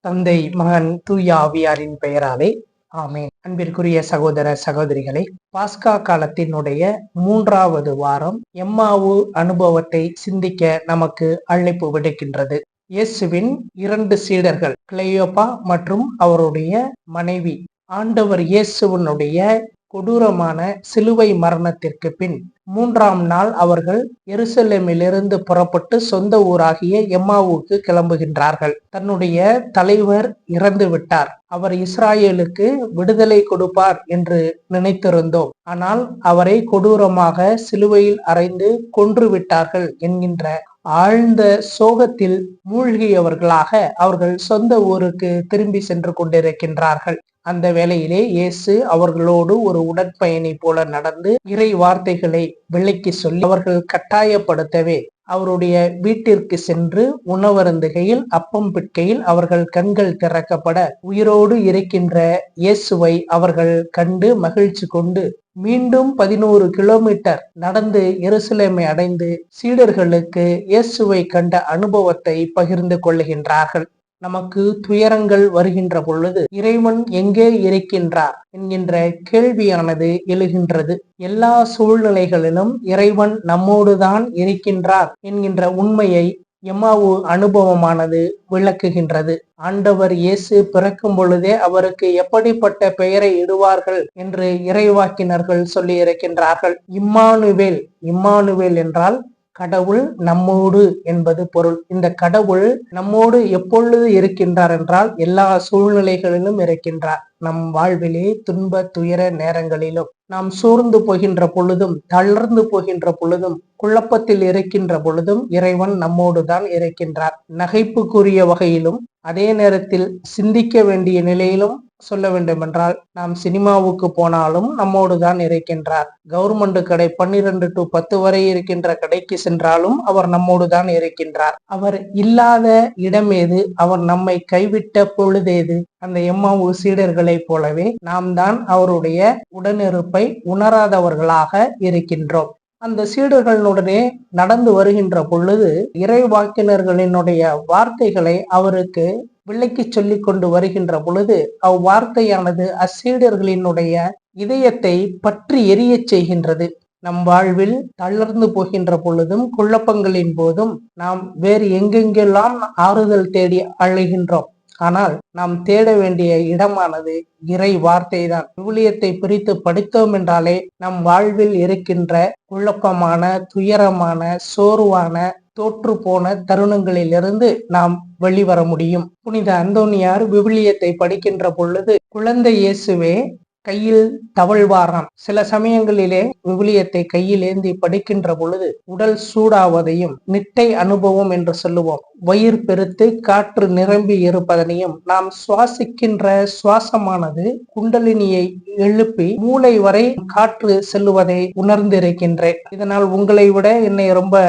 தந்தை, மகன், தூய ஆவியாரின் பெயராலே ஆமென். அன்பிற்குரிய சகோதர சகோதரிகளே, பாஸ்கா காலத்தினுடைய 3வது வாரம் எம்மாவு அனுபவத்தை சிந்திக்க நமக்கு அழைப்பு விடுக்கின்றது. இயேசுவின் 2 சீடர்கள் கிளையோப்பா மற்றும் அவருடைய மனைவி ஆண்டவர் இயேசுவினுடைய கொடூரமான சிலுவை மரணத்திற்கு பின் 3ஆம் நாள் அவர்கள் எருசலேமிலிருந்து புறப்பட்டு சொந்த ஊராகிய எம்மாவுக்கு கிளம்புகின்றார்கள். தன்னுடைய தலைவர் இறந்து விட்டார், அவர் இஸ்ராயேலுக்கு விடுதலை கொடுப்பார் என்று நினைத்திருந்தோம். ஆனால் அவரை கொடூரமாக சிலுவையில் அறைந்து கொன்று விட்டார்கள் என்கின்ற ஆழ்ந்த சோகத்தில் மூழ்கியவர்களாக அவர்கள் சொந்த ஊருக்கு திரும்பி சென்று கொண்டிருக்கின்றார்கள். அந்த வேளையிலே இயேசு அவர்களோடு ஒரு உடற்பயணி போல நடந்து இறை வார்த்தைகளை விளக்கி சொல்லி அவர்கள் கட்டாயப்படுத்தவே அவருடைய வீட்டிற்கு சென்று உணவருந்துகையில் அப்பம் பிட்கையில் அவர்கள் கண்கள் திறக்கப்பட உயிரோடு இருக்கின்ற இயேசுவை அவர்கள் கண்டு மகிழ்ச்சி கொண்டு மீண்டும் 11 கிலோமீட்டர் நடந்து எருசலேமை அடைந்து சீடர்களுக்கு இயேசுவை கண்ட அனுபவத்தை பகிர்ந்து கொள்ளுகின்றார்கள். நமக்கு துயரங்கள் வருகின்ற பொழுது இறைவன் எங்கே இருக்கின்றார் என்கின்ற கேள்வியானது எழுகின்றது. எல்லா சூழ்நிலைகளிலும் இறைவன் நம்மோடுதான் இருக்கின்றார் என்கின்ற உண்மையை எம்மாவு அனுபவமானது விளக்குகின்றது. ஆண்டவர் இயேசு பிறக்கும் பொழுதே அவருக்கு எப்படிப்பட்ட பெயரை இடுவார்கள் என்று இறைவாக்கினர்கள் சொல்லி இருக்கின்றார்கள். இம்மானுவேல். இம்மானுவேல் என்றால் கடவுள் நம்மோடு என்பது பொருள். இந்த கடவுள் நம்மோடு எப்பொழுது இருக்கின்றார் என்றால் எல்லா சூழ்நிலைகளிலும் இருக்கின்றார். நம் வாழ்விலே துன்ப துயர நேரங்களிலும் நாம் சோர்ந்து போகின்ற பொழுதும் தளர்ந்து போகின்ற பொழுதும் குழப்பத்தில் இருக்கின்ற பொழுதும் இறைவன் நம்மோடு தான் இருக்கின்றார். நகைப்புக்குரிய வகையிலும் அதே நேரத்தில் சிந்திக்க வேண்டிய நிலையிலும் சொல்ல வேண்டும் என்றால் நாம் சினிமாவுக்கு போனாலும் நம்மோடு தான் இருக்கின்றார். கவர்மெண்ட் கடை 12 to 10 வரை இருக்கின்ற கடைக்கு சென்றாலும் அவர் நம்மோடு தான் இருக்கின்றார். அவர் இல்லாத இடம் ஏது? அவர் நம்மை கைவிட்ட பொழுதேது? அந்த எம்மாவு சீடர்களை போலவே நாம் தான் அவருடைய உடனிருப்பை உணராதவர்களாக இருக்கின்றோம். அந்த சீடர்களுடனே நடந்து வருகின்ற பொழுது இறைவாக்கினர்களினுடைய வார்த்தைகளை அவருக்கு விளக்கி சொல்லி கொண்டு வருகின்ற பொழுது அவ்வார்த்தையானது அச்சீடர்களினுடைய இதயத்தை பற்றி எரிய செய்கின்றது. நம் வாழ்வில் தளர்ந்து போகின்ற பொழுதும் குழப்பங்களின் போதும் நாம் வேறு எங்கெங்கெல்லாம் ஆறுதல் தேடி அழைகின்றோம். ஆனால் நாம் தேட வேண்டிய இடமானது இறை வார்த்தை தான். விவிலியத்தை பிரித்து படித்தோம் என்றாலே நம் வாழ்வில் இருக்கின்ற குழப்பமான, துயரமான, சோர்வான, தோற்று போன தருணங்களிலிருந்து நாம் வெளிவர முடியும். புனித அந்தோனியார் விவிலியத்தை படிக்கின்ற பொழுது குழந்தை இயேசுவே கையில் தவழ்வாராம். சில சமயங்களிலே விவிலியத்தை கையில் ஏந்தி படிக்கின்ற பொழுது உடல் சூடாவதையும் நிட்டை அனுபவம் என்று சொல்லுவோம். வயிறு பெருத்து காற்று நிரம்பி இருப்பதனையும் நாம் சுவாசிக்கின்ற சுவாசமானது குண்டலினியை எழுப்பி மூளை வரை காற்று செல்லுவதை உணர்ந்திருக்கின்றேன். இதனால் உங்களை விட என்னை ரொம்ப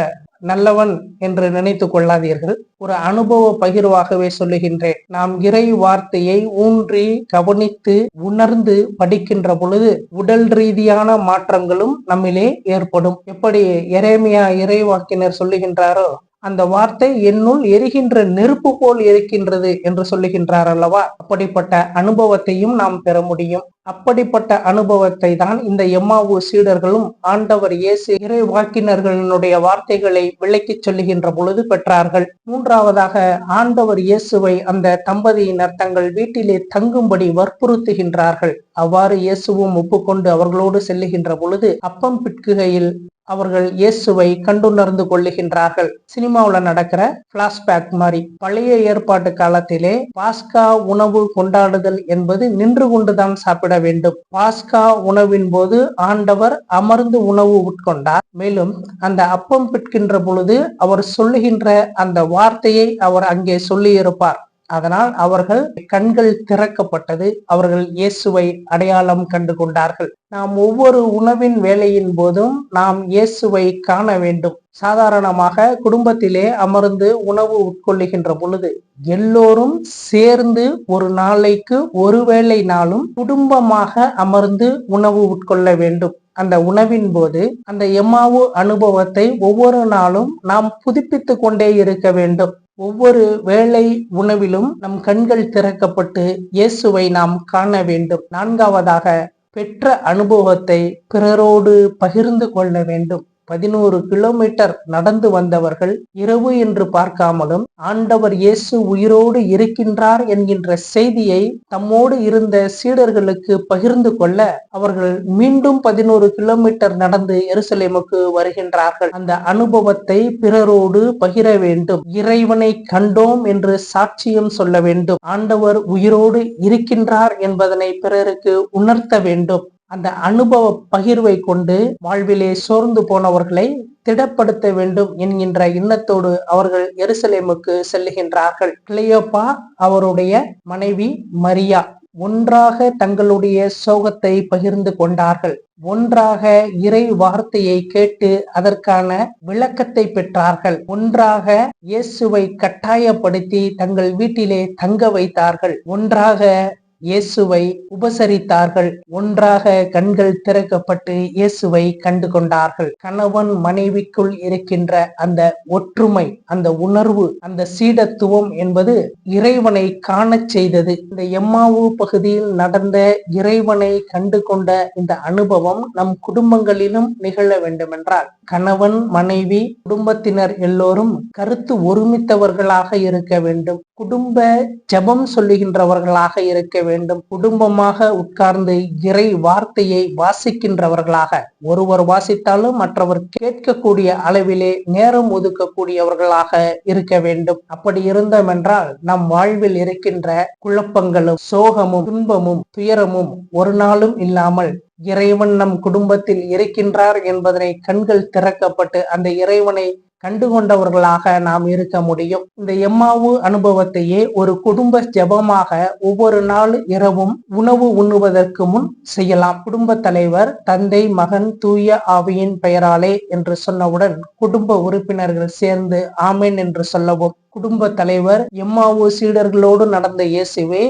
நல்லவன் என்று நினைத்து கொள்ளாதீர்கள். ஒரு அனுபவ பகிர்வாகவே சொல்லுகின்றேன். நாம் இறை வார்த்தையை ஊன்றி கவனித்து உணர்ந்து படிக்கின்ற பொழுது உடல் ரீதியான மாற்றங்களும் நம்மிலே ஏற்படும். எப்படி எரேமியா இறைவாக்கினர் சொல்லுகின்றாரோ அந்த வார்த்தை என்னுள் எரிகின்ற நெருப்பு போல் இருக்கின்றது என்று சொல்லுகின்றார் அல்லவா? அப்படிப்பட்ட அனுபவத்தையும் நாம் பெற முடியும். அப்படிப்பட்ட அனுபவத்தை தான் இந்த எம்மாவு சீடர்களும் ஆண்டவர் இயேசு இறைவாக்கினர்களினுடைய வார்த்தைகளை விளக்கி சொல்லுகின்ற பொழுது பெற்றார்கள். 3வதாக ஆண்டவர் இயேசுவை அந்த தம்பதியினர் தங்கள் வீட்டிலே தங்கும்படி வற்புறுத்துகின்றார்கள். அவ்வாறு இயேசுவும் ஒப்புக்கொண்டு அவர்களோடு செல்லுகின்ற பொழுது அப்பம் பிட்குகையில் அவர்கள் இயேசுவை கண்டுணர்ந்து கொள்ளுகின்றார்கள். சினிமாவுல நடக்கிற பிளாஷ்பேக் மாதிரி. பழைய ஏற்பாட்டு காலத்திலே பாஸ்கா உணவு கொண்டாடுதல் என்பது நின்று கொண்டுதான் சாப்பிட வேண்டும். பாஸ்கா உணவின் போது ஆண்டவர் அமர்ந்து உணவு உட்கொண்டார். மேலும் அந்த அப்பம் பிட்கின்ற பொழுது அவர் சொல்லுகின்ற அந்த வார்த்தையை அவர் அங்கே சொல்லி இருப்பார். அதனால் அவர்கள் கண்கள் திறக்கப்பட்டது. அவர்கள் இயேசுவை அடையாளம் கண்டு கொண்டார்கள். நாம் ஒவ்வொரு உணவின் வேளையின் போதும் நாம் இயேசுவை காண வேண்டும். சாதாரணமாக குடும்பத்திலே அமர்ந்து உணவு உட்கொள்ளுகின்ற பொழுது எல்லோரும் சேர்ந்து ஒரு நாளைக்கு ஒரு வேளை நாளும் குடும்பமாக அமர்ந்து உணவு உட்கொள்ள வேண்டும். அந்த உணவின் போது அந்த எம்மாவு அனுபவத்தை ஒவ்வொரு நாளும் நாம் புதுப்பித்து கொண்டே இருக்க வேண்டும். ஒவ்வொரு வேளை உணவிலும் நம் கண்கள் திறக்கப்பட்டு இயேசுவை நாம் காண வேண்டும். 4வதாக பெற்ற அனுபவத்தை பிறரோடு பகிர்ந்து கொள்ள வேண்டும். 11 கிலோமீட்டர் நடந்து வந்தவர்கள் இரவு என்று பார்க்காமலும் ஆண்டவர் இயேசு உயிரோடு இருக்கின்றார் என்கின்ற செய்தியை தம்மோடு இருந்த சீடர்களுக்கு பகிர்ந்து கொள்ள அவர்கள் மீண்டும் 11 கிலோமீட்டர் நடந்து எருசலேமுக்கு வருகின்றார்கள். அந்த அனுபவத்தை பிறரோடு பகிர வேண்டும். இறைவனை கண்டோம் என்று சாட்சியம் சொல்ல வேண்டும். ஆண்டவர் உயிரோடு இருக்கின்றார் என்பதனை பிறருக்கு உணர்த்த வேண்டும். அந்த அனுபவ பகிர்வை கொண்டு வாழ்விலே சோர்ந்து போனவர்களை திடப்படுத்த வேண்டும் என்கின்ற எண்ணத்தோடு அவர்கள் எருசலேமுக்கு செல்லுகின்றார்கள். கிளையோப்பா அவருடைய மனைவி மரியா ஒன்றாக தங்களுடைய சோகத்தை பகிர்ந்து கொண்டார்கள். ஒன்றாக இறை வார்த்தையை கேட்டு அதற்கான விளக்கத்தை பெற்றார்கள். ஒன்றாக இயேசுவை கட்டாயப்படுத்தி தங்கள் வீட்டிலே தங்க வைத்தார்கள். ஒன்றாக இயேசுவை உபசரித்தார்கள். ஒன்றாக கண்கள் திறக்கப்பட்டு இயேசுவை கண்டு கொண்டார்கள். கணவன் மனைவிக்குள் இருக்கின்ற அந்த ஒற்றுமை, அந்த உணர்வு, அந்த சீடத்துவம் என்பது இறைவனை காணச் செய்தது. இந்த எம்மாவு பகுதியில் நடந்த இறைவனை கண்டு கொண்ட இந்த அனுபவம் நம் குடும்பங்களிலும் நிகழ வேண்டுமென்றால் கணவன் மனைவி குடும்பத்தினர் எல்லோரும் கருத்து ஒருமித்தவர்களாக இருக்க வேண்டும். குடும்ப ஜெபம் சொல்லுகின்றவர்களாக இருக்க வேண்டும். குடும்பமாக உட்கார்ந்து இறை வார்த்தையை வாசிக்கின்றவர்களாக, ஒருவர் வாசித்தாலும் மற்றவர் கேட்கக்கூடிய அளவிலே நேரம் ஒதுக்கக்கூடியவர்களாக இருக்க வேண்டும். அப்படி இருந்தோம் என்றால் நம் வாழ்வில் இருக்கின்ற குழப்பங்களும் சோகமும் துன்பமும் துயரமும் ஒரு நாளும் இல்லாமல் இறைவன் நம் குடும்பத்தில் இருக்கின்றார் என்பதனை கண்கள் திறக்கப்பட்டு அந்த இறைவனை கண்டுகொண்டவர்களாக நாம் இருக்க முடியும். இந்த எம்மாவு அனுபவத்தையே ஒரு குடும்ப ஜெபமாக ஒவ்வொரு நாள் இரவும் உணவு உண்ணுவதற்கு முன் செய்யலாம். குடும்ப தலைவர் தந்தை மகன் தூய ஆவியின் பெயராலே என்று சொன்னவுடன் குடும்ப உறுப்பினர்கள் சேர்ந்து ஆமேன் என்று சொல்லவும். குடும்ப தலைவர் எம்மாவு சீடர்களோடு நடந்த இயேசுவே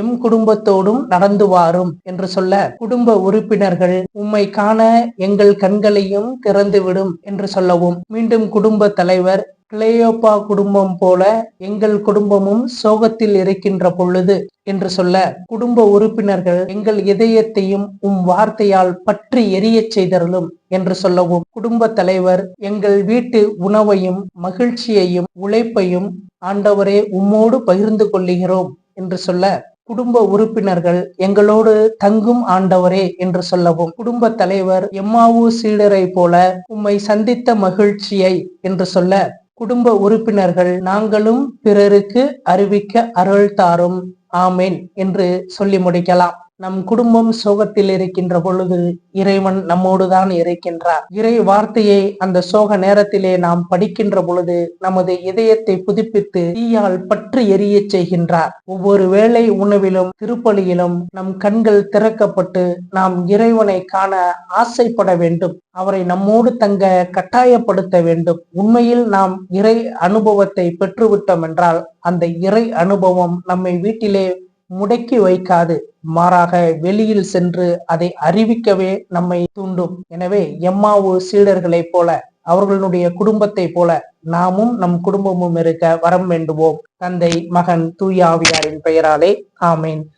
எம் குடும்பத்தோடும் நடந்து வாரும் என்று சொல்ல குடும்ப உறுப்பினர்கள் உம்மை காண எங்கள் கண்களையும் திறந்துவிடும் என்று சொல்லவும். மீண்டும் குடும்ப தலைவர் கிளையோப்பா குடும்பம் போல எங்கள் குடும்பமும் சோகத்தில் இருக்கின்ற பொழுது என்று சொல்ல குடும்ப உறுப்பினர்கள் எங்கள் இதயத்தையும் உம் வார்த்தையால் பற்றி எரியச் செய்தருளும் என்று சொல்லவும். குடும்ப தலைவர் எங்கள் வீட்டு உணவையும் மகிழ்ச்சியையும் உழைப்பையும் ஆண்டவரே உம்மோடு பகிர்ந்து கொள்ளுகிறோம் என்று சொல்ல குடும்ப உறுப்பினர்கள் எங்களோடு தங்கும் ஆண்டவரே என்று சொல்லவும். குடும்ப தலைவர் எம்மாவு சீடரை போல உம்மை சந்தித்த மகிழ்ச்சியை என்று சொல்ல குடும்ப உறுப்பினர்கள் நாங்களும் பிறருக்கு அறிவிக்க அருள் தாரும் ஆமேன் என்று சொல்லி முடிக்கலாம். நம் குடும்பம் சோகத்தில் இருக்கின்ற பொழுது இறைவன் நம்மோடுதான் இருக்கின்றார். இறை வார்த்தையை அந்த சோக நேரத்திலே நாம் படிக்கின்ற பொழுது நமது இதயத்தை புதுப்பித்து தீயால் பற்றி எரியச் செய்கின்றார். ஒவ்வொரு வேளை உணவிலும் திருப்பலியிலும் நம் கண்கள் திறக்கப்பட்டு நாம் இறைவனை காண ஆசைப்பட வேண்டும். அவரை நம்மோடு தங்க கட்டாயப்படுத்த வேண்டும். உண்மையில் நாம் இறை அனுபவத்தை பெற்றுவிட்டோம் என்றால் அந்த இறை அனுபவம் நம்மை வீட்டிலே முடக்கி வைக்காது, மாறாக வெளியில் சென்று அதை அறிவிக்கவே நம்மை தூண்டும். எனவே எம்மாவு சீடர்களை போல அவர்களுடைய குடும்பத்தை போல நாமும் நம் குடும்பமும் இருக்க வரம் வேண்டுவோம். தந்தை மகன் தூய ஆவியாரின் பெயராலே ஆமேன்.